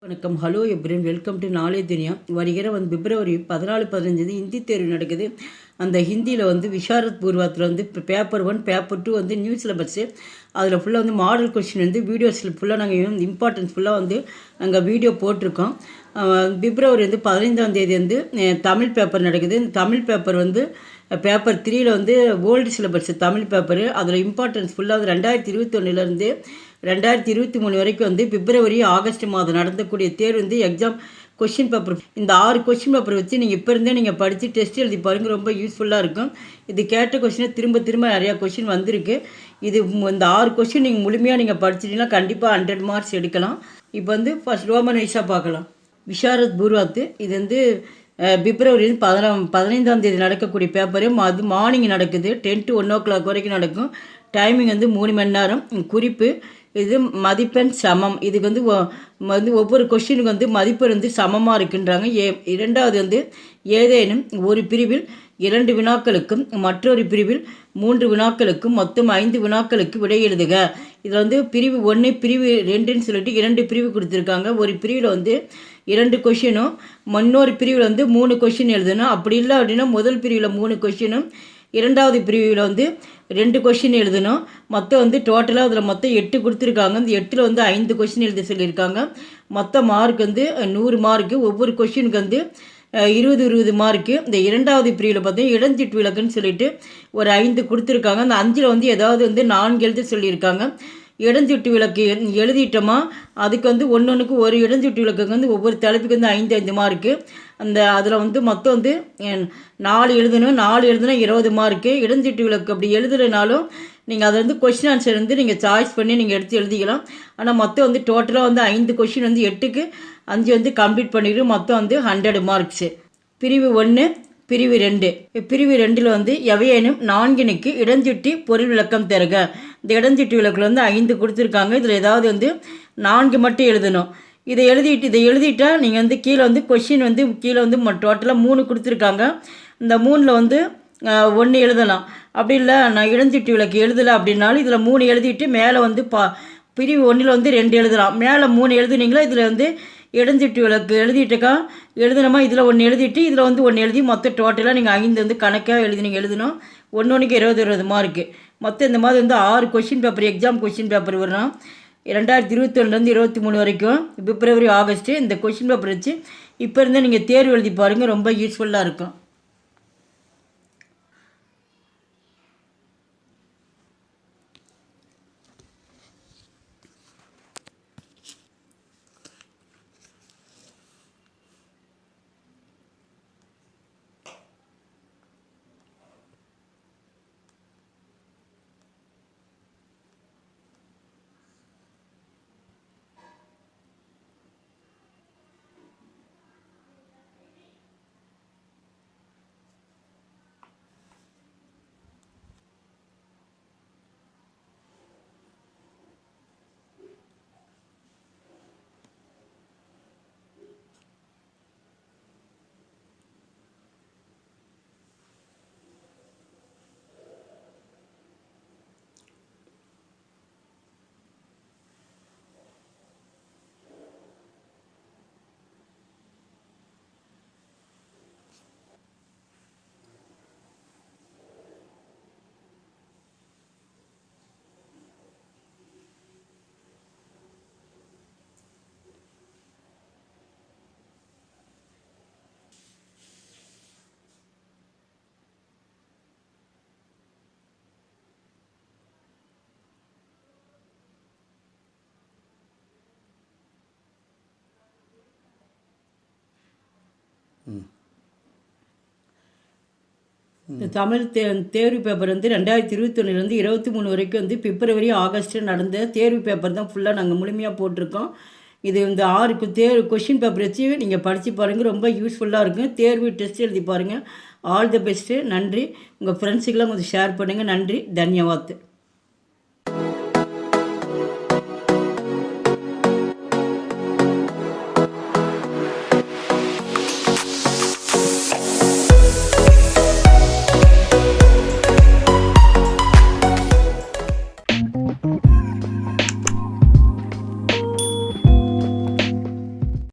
வணக்கம். Hello எப்ரின், welcome to நாளே துனியா. வருகிற பிப்ரவரி 14-15 ஹிந்தி தேர்வு நடக்குது. அந்த ஹிந்தியில் விஷாரத் பூர்வாத்தில் பேப்பர் 1 பேப்பர் 2 நியூ சிலபஸ்ஸு. அதில் ஃபுல்லாக மாடல் கொஸ்டின் வீடியோஸில் ஃபுல்லாக நாங்கள் இம்பார்ட்டன்ஸ் ஃபுல்லாக நாங்கள் வீடியோ போட்டிருக்கோம். பிப்ரவரி 15ஆம் தேதி தமிழ் பேப்பர் நடக்குது. இந்த தமிழ் பேப்பர் பேப்பர் 3ல் ஓல்டு சிலபஸ் தமிழ் பேப்பரு. அதில் இம்பார்ட்டன்ஸ் ஃபுல்லாக 2021 2023 வரைக்கும் பிப்ரவரி ஆகஸ்ட் மாதம் நடந்தக்கூடிய தேர்வு எக்ஸாம் கொஷின் பேப்பர். இந்த 6 கொஷின் பேப்பர் வச்சு நீங்கள் இப்போ இருந்தே நீங்கள் படித்து டெஸ்ட் எழுதி பாருங்கள். ரொம்ப யூஸ்ஃபுல்லாக இருக்கும். இது கேட்ட கொஷினை திரும்ப நிறையா கொஷின் வந்திருக்கு. இது இந்த 6 கொஷின் நீங்கள் முழுமையாக நீங்கள் படிச்சிட்டிங்கன்னா கண்டிப்பாக 100 மார்க்ஸ் எடுக்கலாம். இப்போ ஃபர்ஸ்ட் ரோமன் வைஸாக பார்க்கலாம். விஷாரத் பூர்வாத் இது பிப்ரவரி 15ஆம் தேதி நடக்கக்கூடிய பேப்பரு. அது மார்னிங் நடக்குது. 10 to 1 o'clock வரைக்கும் நடக்கும். டைமிங் 3 மணி நேரம். குறிப்பு இது மதிப்பெண் சமம். இதுக்கு ஒவ்வொரு கொஸ்டினுக்கு மதிப்பெண் சமமாக இருக்குன்றாங்க. இரண்டாவது ஏதேனும் ஒரு பிரிவில் 2 வினாக்களுக்கும் மற்றொரு பிரிவில் 3 வினாக்களுக்கும் மொத்தம் 5 வினாக்களுக்கு விடை எழுதுக. இதில் பிரிவு 1 பிரிவு 2ன்னு சொல்லிட்டு 2 பிரிவு கொடுத்துருக்காங்க. ஒரு பிரிவில் 2 கொஷினும் இன்னொரு பிரிவில் 3 கொஷின் எழுதணும். அப்படி இல்லை அப்படின்னா முதல் பிரிவில் 3 கொஷினும் இரண்டாவது பிரிவில் 2 கொஷின் எழுதணும். மொத்தம் டோட்டலாக அதில் மொத்தம் 8 கொடுத்துருக்காங்க. இந்த 8ல் 5 கொஷின் எழுத சொல்லியிருக்காங்க. மொத்த மார்க் 100 மார்க்கு. ஒவ்வொரு கொஷினுக்கு 20 மார்க்கு. இந்த இரண்டாவது பிரிவில் பார்த்தீங்கன்னா இடஞ்சிட்டு விளக்குன்னு சொல்லிட்டு ஒரு 5 கொடுத்துருக்காங்க. அந்த 5ல் ஏதாவது 4 எழுத சொல்லியிருக்காங்க. இடஞ்சுட்டு விளக்கு எழுதிட்டோமா அதுக்கு ஒன்றுக்கு ஒரு இடஞ்சுட்டு விளக்குக்கு ஒவ்வொரு தலைப்புக்கு 5 மார்க்கு. அதில் மொத்தம் 4 எழுதணும். 4 எழுதுனா 20 மார்க்கு. இடஞ்சுட்டு விளக்கு அப்படி எழுதுறதுனாலும் நீங்கள் அதை கொஷின் ஆன்சர் நீங்கள் சாய்ஸ் பண்ணி நீங்கள் எடுத்து எழுதிக்கலாம். ஆனால் மொத்தம் டோட்டலாக 5 கொஷின் 8க்கு 5 கம்ப்ளீட் பண்ணிட்டு மொத்தம் 100 மார்க்ஸு. பிரிவு 1 பிரிவு 2. பிரிவு 2ல் எவையேனும் 4னுக்கு இடஞ்சுட்டி பொருள் விளக்கம் தருக. இந்த இடஞ்சுட்டி விளக்கில் 5 கொடுத்துருக்காங்க. இதில் ஏதாவது 4 மட்டும் எழுதணும். இதை எழுதிட்டால் நீங்கள் கீழே கொஷின் கீழே டோட்டலாக 3 கொடுத்துருக்காங்க. இந்த 3ல் 1 எழுதலாம். அப்படி இல்லை நான் இடஞ்சுட்டி விளக்கு எழுதலை அப்படின்னாலும் இதில் 3 எழுதிட்டு மேலே பிரிவு 1ல் 2 எழுதலாம். மேலே 3 எழுதுனீங்களா இதில் இடஞ்சுட்டி விளக்கு எழுதணுமா இதில் 1 எழுதிட்டு இதில் 1 எழுதி மொத்தம் டோட்டலாக நீங்கள் 5 கணக்காக எழுதணும். 1க்கு 20 மார்க்கு. மொத்தம் இந்த மாதிரி 6 question paper exam question paper வரும். 2021 23 வரைக்கும் பிப்ரவரி ஆகஸ்ட்டு இந்த கொஷின் பேப்பர் வச்சு இப்போ இருந்தே நீங்கள் தேர்வு எழுதி பாருங்கள். ரொம்ப யூஸ்ஃபுல்லாக இருக்கும். இந்த தமிழ் தேர்வு பேப்பர் 2021 23 வரைக்கும் பிப்ரவரி ஆகஸ்ட் நடந்த தேர்வு பேப்பர் தான் ஃபுல்லாக நாங்கள் முழுமையாக போட்டிருக்கோம். இது இந்த 6 கொஷின் பேப்பர் வச்சு நீங்கள் படித்து பாருங்கள். ரொம்ப யூஸ்ஃபுல்லாக இருக்கும். தேர்வு டெஸ்ட் எழுதி பாருங்கள். All the best. நன்றி. உங்கள் ஃப்ரெண்ட்ஸுக்கெல்லாம் கொஞ்சம் ஷேர் பண்ணுங்கள். நன்றி. தன்யவாத்.